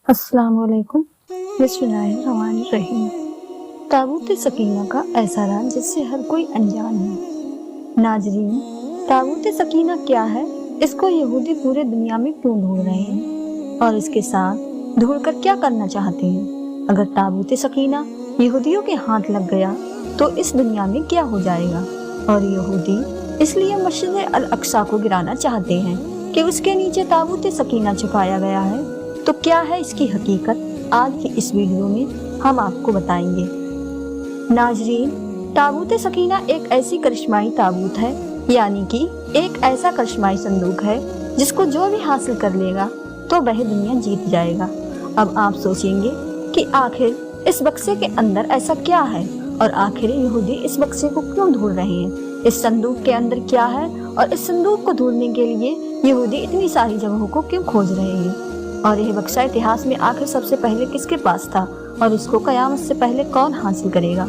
अस्सलाम वालेकुम। बिस्मिल्लाहिर्रहमानिर्रहीम। ताबूत सकीना का ऐसा राज जिससे हर कोई अनजान है। नाजरीन, ताबूत सकीना क्या है, इसको यहूदी पूरे दुनिया में क्यों ढूंढ रहे हैं और इसके साथ ढूंढकर क्या करना चाहते हैं? अगर ताबूत सकीना यहूदियों के हाथ लग गया तो इस दुनिया में क्या हो जाएगा? और यहूदी इसलिए मस्जिद अल अक्सा को गिराना चाहते हैं कि उसके नीचे ताबूत सकीना छुपाया गया है। तो क्या है इसकी हकीकत? आज की इस वीडियो में हम आपको बताएंगे। नाजरीन, ताबूत सकीना एक ऐसी करिश्माई ताबूत है, यानी कि एक ऐसा करिश्माई संदूक है जिसको जो भी हासिल कर लेगा तो वह दुनिया जीत जाएगा। अब आप सोचेंगे कि आखिर इस बक्से के अंदर ऐसा क्या है और आखिर यहूदी इस बक्से को क्यों ढूंढ रहे हैं? इस संदूक के अंदर क्या है और इस संदूक को ढूंढने के लिए यहूदी इतनी सारी जगहों को क्यों खोज रहे हैं? और यह बक्सा इतिहास में आखिर सबसे पहले किसके पास था और इसको कयामत से पहले कौन हासिल करेगा?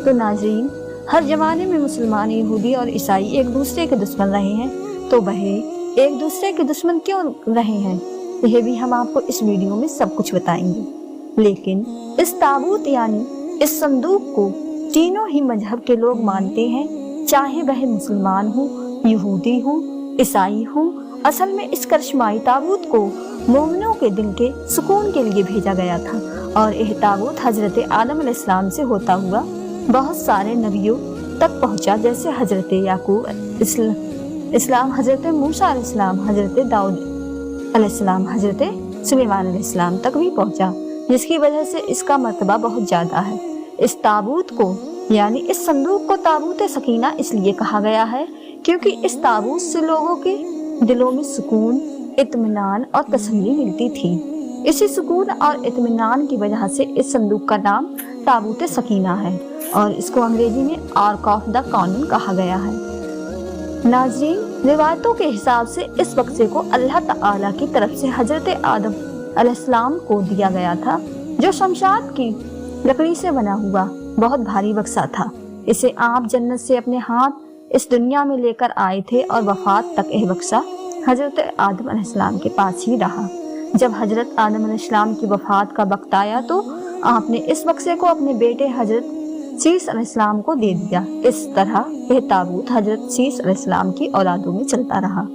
तो नाजरीन, हर जमाने में मुसलमान, यहूदी और ईसाई एक दूसरे के दुश्मन रहे हैं, तो वह एक दूसरे के दुश्मन क्यों रहे हैं, यह भी हम आपको इस वीडियो में सब कुछ बताएंगे। लेकिन इस ताबूत यानी इस संदूक को तीनों ही मजहब के लोग मानते हैं, चाहे वह मुसलमान हो, यहूदी हो, ईसाई हो। असल में इस करिश्माई ताबूत को मोमिनों के दिल के सुकून के लिए भेजा गया था और यह ताबूत हजरत आदम अलैहिस्सलाम से होता हुआ बहुत सारे नबियों तक पहुंचा, जैसे हजरत याकूब इस्लाम, हजरत मूसा अलैहिस्सलाम, हजरत दाऊद अलैहिस्सलाम, हजरत सुलेमान अलैहिस्सलाम तक भी पहुंचा, जिसकी वजह से इसका मर्तबा बहुत ज्यादा है। इस ताबूत को यानी इस संदूक को ताबूत सकीना इसलिए कहा गया है क्योंकि इस ताबूत से लोगों के दिलों में सुकून, इत्मीनान और तसल्ली मिलती थी। इसी सुकून और इत्मीनान की वजह से इस संदूक का नाम ताबूत सकीना है और इसको अंग्रेजी में आर्क ऑफ द कानून कहा गया है। नाज़रीन, रिवायतों के हिसाब से इस बक्से को अल्लाह ताला की तरफ से हजरत आदम अलैहिस्सलाम को दिया गया था, जो शमशाद की लकड़ी से बना हुआ बहुत भारी बक्सा था। इसे आप जन्नत से अपने हाथ इस दुनिया में लेकर आए थे और वफात तक यह बक्सा हजरत आदम अलैहिस्सलाम के पास ही रहा। जब हजरत आदम अलैहिस्सलाम की वफात का वक्त आया तो आपने इस बक्से को अपने बेटे हजरत शीस अलैहिस्सलाम को दे दिया। इस तरह यह ताबूत हजरत शीस अलैहिस्सलाम की औलादों में चलता रहा,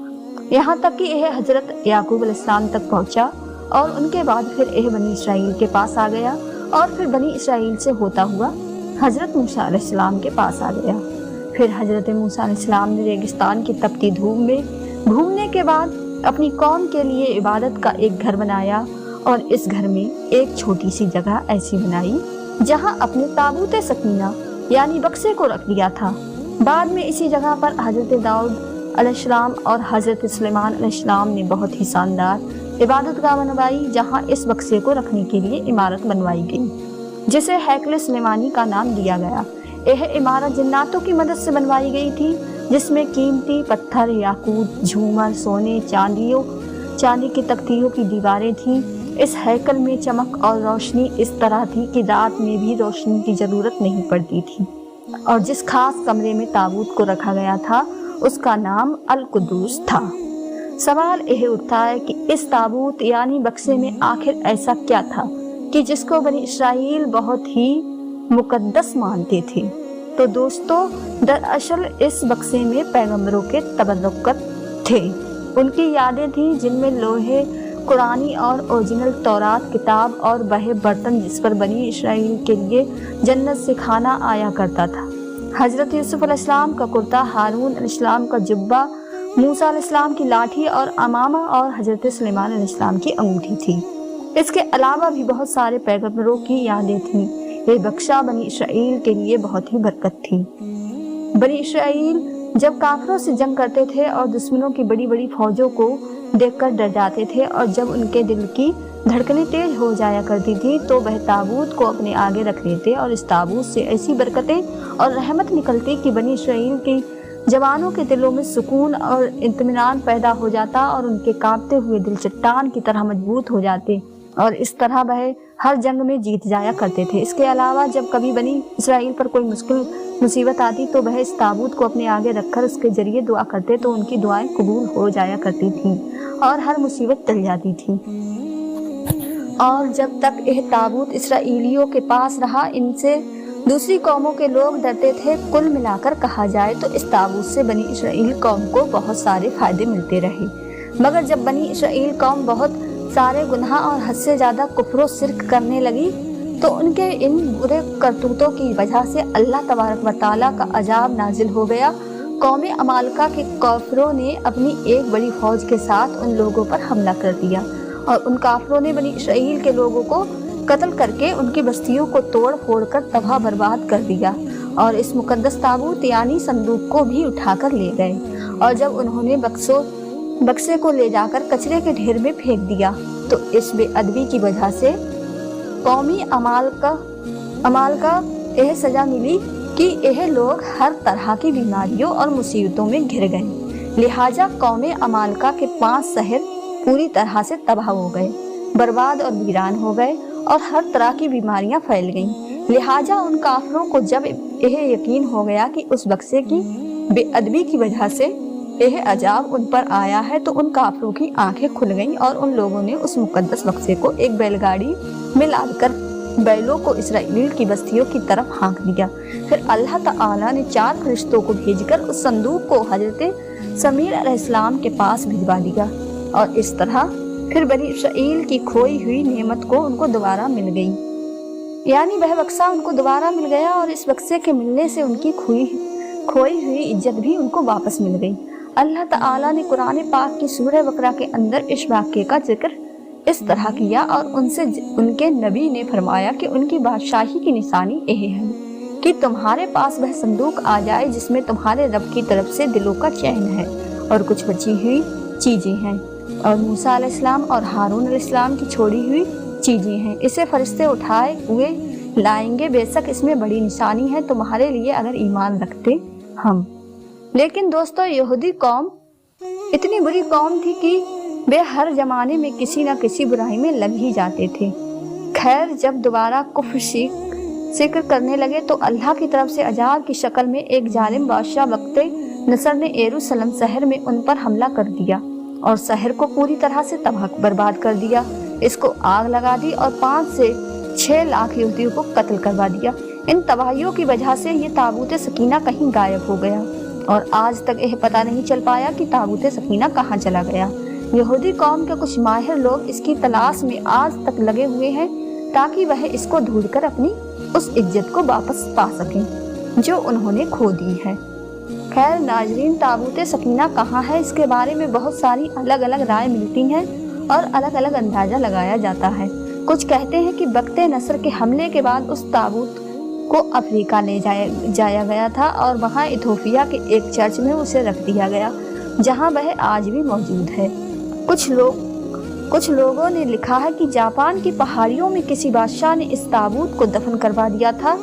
यहाँ तक कि यह हजरत याकूब अलैहिस्सलाम तक पहुँचा और उनके बाद फिर यह बनी इसराइल के पास आ गया और फिर बनी इसराइल से होता हुआ हजरत मूसा अलैहिस्सलाम के पास आ गया। फिर हजरत मूसा अलैहिस्सलाम ने रेगिस्तान की तपती धूप में घूमने के बाद अपनी कौम के लिए इबादत का एक घर बनाया और इस घर में एक छोटी सी जगह ऐसी बनाई जहां अपने ताबूत सकीना यानी बक्से को रख दिया था। बाद में इसी जगह पर हजरत दाऊद अलैहिस्सलाम और हजरत सुलेमान अलैहिस्सलाम ने बहुत ही शानदार इबादतगाह बनवाई, जहां इस बक्से को रखने के लिए इमारत बनवाई गई, जिसे हैकल सुलेमानी का नाम दिया गया। यह इमारत जिन्नातों की मदद से बनवाई गई थी, जिसमें कीमती पत्थर, याकूत, झूमर, सोने, चांदी की तख्तियों की दीवारें थीं। इस हैकल में चमक और रोशनी इस तरह थी कि रात में भी रोशनी की जरूरत नहीं पड़ती थी। और जिस खास कमरे में ताबूत को रखा गया था उसका नाम अल कुद्दूस था। सवाल यह उठता है कि इस ताबूत यानी बक्से में आखिर ऐसा क्या था कि जिसको बनी इसराइल बहुत ही मुकद्दस मानते थे? तो दोस्तों, दरअसल इस बक्से में पैगंबरों के तबर्रुकात थे, उनकी यादें थीं, जिनमें लोहे कुरानी और ओरिजिनल तौरात किताब और वह बर्तन जिस पर बनी इसराइल के लिए जन्नत से खाना आया करता था, हजरत यूसुफ अलैहिस्सलाम का कुर्ता, हारून अलैहिस्सलाम का जुब्बा, मूसा अलैहिस्सलाम की लाठी और अमामा और हजरत सुलेमान अलैहिस्सलाम की अंगूठी थी। इसके अलावा भी बहुत सारे पैगंबरों की यादें थीं। ये बक्सा बनी इसराइल के लिए बहुत ही बरकत थी। बनी इसराइल जब काफिरों से जंग करते थे और दुश्मनों की बड़ी बड़ी फौजों को देखकर डर जाते थे और जब उनके दिल की धड़कनें तेज हो जाया करती थी तो वह ताबूत को अपने आगे रख लेते और इस ताबूत से ऐसी बरकतें और रहमत निकलती कि बनी इसराइल के जवानों के दिलों में सुकून और इत्मीनान पैदा हो जाता और उनके कांपते हुए दिल चट्टान की तरह मजबूत हो जाते और इस तरह वह हर जंग में जीत जाया करते थे। इसके अलावा जब कभी बनी इसराइल पर कोई मुश्किल मुसीबत आती तो वह इस ताबूत को अपने आगे रखकर उसके जरिए दुआ करते तो उनकी दुआएं कबूल हो जाया करती थीं और हर मुसीबत टल जाती थी। اور जब तक यह ताबूत इसराइलियों के पास रहा, इनसे दूसरी कौमों के लोग डरते थे। कुल मिलाकर कहा जाए तो इस ताबूत से बनी इसराइल कौम को बहुत सारे फायदे मिलते रहे। मगर जब बनी इसराइल कौम बहुत सारे गुनाह और हद से ज़्यादा कुफ्र शिर्क करने लगी, तो उनके इन बुरे करतूतों की वजह से अल्लाह तबारक व तआला का अजाब नाजिल हो गया। कौम अमालका के काफिरों ने अपनी एक बड़ी फौज के साथ उन लोगों पर हमला कर दिया और उन काफिरों ने बनी इसराइल के लोगों को कत्ल करके उनकी बस्तियों को तोड़ फोड़ कर तबाह बर्बाद कर दिया और इस मुकद्दस ताबूत यानी संदूक को भी उठाकर ले गए। और जब उन्होंने बक्से को ले जाकर कचरे के ढेर में फेंक दिया, तो इस बेअदबी की वजह से कौमी अमालका यह सजा मिली कि यह लोग हर तरह की बीमारियों और मुसीबतों में घिर गए। लिहाजा कौम अमालका के 5 शहर पूरी तरह से तबाह हो गए, बर्बाद और वीरान हो गए और हर तरह की बीमारियां फैल गईं। लिहाजा उन काफिरों को जब यह यकीन हो गया कि उस बक्से की बेअदबी की वजह से यह अजाब उन पर आया है, तो उन काफिरों की आंखें खुल गईं और उन लोगों ने उस मुकद्दस बक्से को एक बैलगाड़ी में लादकर बैलों को इसराइल की बस्तियों की तरफ हाँक दिया। फिर अल्लाह ताला ने 4 फरिश्तों को भेजकर उस संदूक को हजरत समीर अलैहिस्सलाम के पास भिजवा दिया और इस तरह फिर बनी इसराइल की खोई हुई नेमत को उनको दोबारा मिल गई, यानी वह बक्सा उनको दोबारा मिल गया और इस बक्से के मिलने से उनकी खोई हुई इज्जत भी उनको वापस मिल गई। अल्लाह ताला ने कुरान पाक की सूरह बकरा के अंदर इस वाक़े का जिक्र इस तरह किया और उनके नबी ने फरमाया कि उनकी बादशाही की निशानी यही है कि तुम्हारे पास वह संदूक आ जाए जिसमें तुम्हारे रब की तरफ से दिलों का चैन है और कुछ बची हुई चीजें हैं और मूसा अलैहिस्सलाम और हारून अलैहिस्सलाम की छोड़ी हुई चीजें हैं। इसे फरिश्ते उठाए हुए लाएंगे, बेशक इसमें बड़ी निशानी है तुम्हारे लिए अगर ईमान रखते हम। लेकिन दोस्तों, यहूदी कौम इतनी बुरी कौम थी कि वे हर जमाने में किसी न किसी बुराई में लग ही जाते थे। खैर, जब दोबारा कुफ्र जिक्र करने लगे तो अल्लाह की तरफ से अजाब की शक्ल में एक जालिम बादशाह वक्ते नसर ने यरूशलेम शहर में उन पर हमला कर दिया और शहर को पूरी तरह से तबाह बर्बाद कर दिया। इसको आग लगा दी और 5 से 6 लाख यहूदियों को कत्ल करवा दिया। इन तबाहियों की वजह से ये ताबूत सकीना कहीं गायब हो गया और आज तक यह पता नहीं चल पाया कि ताबूत सकीना कहाँ चला गया। यहूदी कौम के कुछ माहिर लोग इसकी तलाश में आज तक लगे हुए हैं ताकि वह इसको ढूंढकर अपनी उस इज्जत को वापस पा सकें जो उन्होंने खो दी है। खैर नाजरीन, ताबूत सकीना कहाँ है, इसके बारे में बहुत सारी अलग अलग राय मिलती हैं और अलग अलग अंदाजा लगाया जाता है। कुछ कहते हैं कि वक्ते नसर के हमले के बाद उस ताबूत को अफ्रीका ले जाया गया था और वहाँ इथोपिया के एक चर्च में उसे रख दिया गया, जहाँ वह आज भी मौजूद है। कुछ लोगों ने लिखा है कि जापान की पहाड़ियों में किसी बादशाह ने इस ताबूत को दफन करवा दिया था।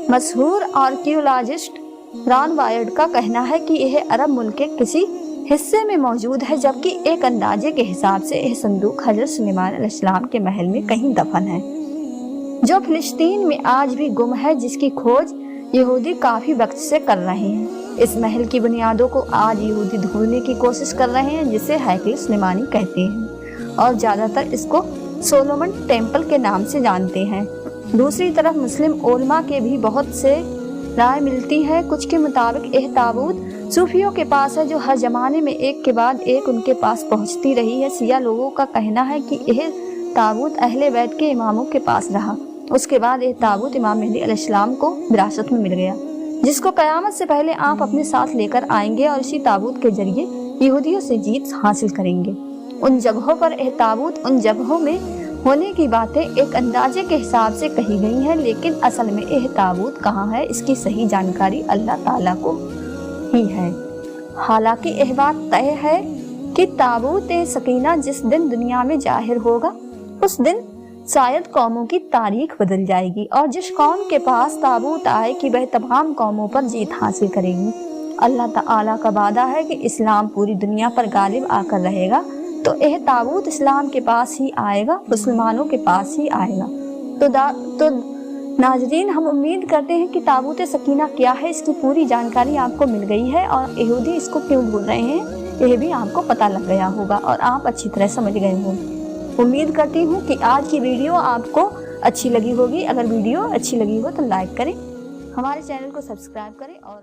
मशहूर आर्कियोलॉजिस्ट रॉन वायर्ड का कहना है कि यह अरब मुल्क के किसी हिस्से में मौजूद है, जबकि एक अंदाजे के हिसाब से यह संदूक हजरत सुलेमान अलैहिस्सलाम के महल में कहीं दफन है, जो फिलिस्तीन में आज भी गुम है, जिसकी खोज यहूदी काफी वक्त से कर रहे हैं। इस महल की बुनियादों को आज यहूदी ढूंढने की कोशिश कर रहे हैं, जिसे हैकल सुलेमानी कहते हैं और ज्यादातर इसको सोलोमन टेम्पल के नाम से जानते हैं। दूसरी तरफ मुस्लिम उलमा के भी बहुत से राय मिलती है। कुछ के मुताबिक यह ताबूत सूफियों के पास है, जो हर जमाने में एक के बाद एक उनके पास पहुंचती रही है। सिया लोगों का कहना है कि यह ताबूत अहले बैत के इमामों के पास रहा, उसके बाद यह ताबूत इमाम मेहदी अलैहिस्सलाम को विरासत में मिल गया, जिसको कयामत से पहले आप अपने साथ लेकर आएंगे और इसी ताबूत के जरिए यहूदियों से जीत हासिल करेंगे। उन जगहों पर यह ताबूत उन जगहों में होने की बातें एक अंदाजे के हिसाब से कही गई हैं, लेकिन असल में यह ताबूत कहाँ है इसकी सही जानकारी अल्लाह ताला को ही है। हालांकि यह बात तय है कि ताबूत सकीना जिस दिन दुनिया में जाहिर होगा उस दिन शायद कौमों की तारीख बदल जाएगी और जिस कौम के पास ताबूत आए कि वह तमाम कौमों पर जीत हासिल करेगी। अल्लाह ताला का वादा है कि इस्लाम पूरी दुनिया पर गालिब आकर रहेगा, तो यह ताबूत इस्लाम के पास ही आएगा, मुसलमानों के पास ही आएगा। तो नाजरीन, हम उम्मीद करते हैं कि ताबूत सकीना क्या है इसकी पूरी जानकारी आपको मिल गई है और यहूदी इसको क्यों भूल रहे हैं यह भी आपको पता लग गया होगा और आप अच्छी तरह समझ गए होंगे। उम्मीद करती हूँ कि आज की वीडियो आपको अच्छी लगी होगी। अगर वीडियो अच्छी लगी हो तो लाइक करें, हमारे चैनल को सब्सक्राइब करें और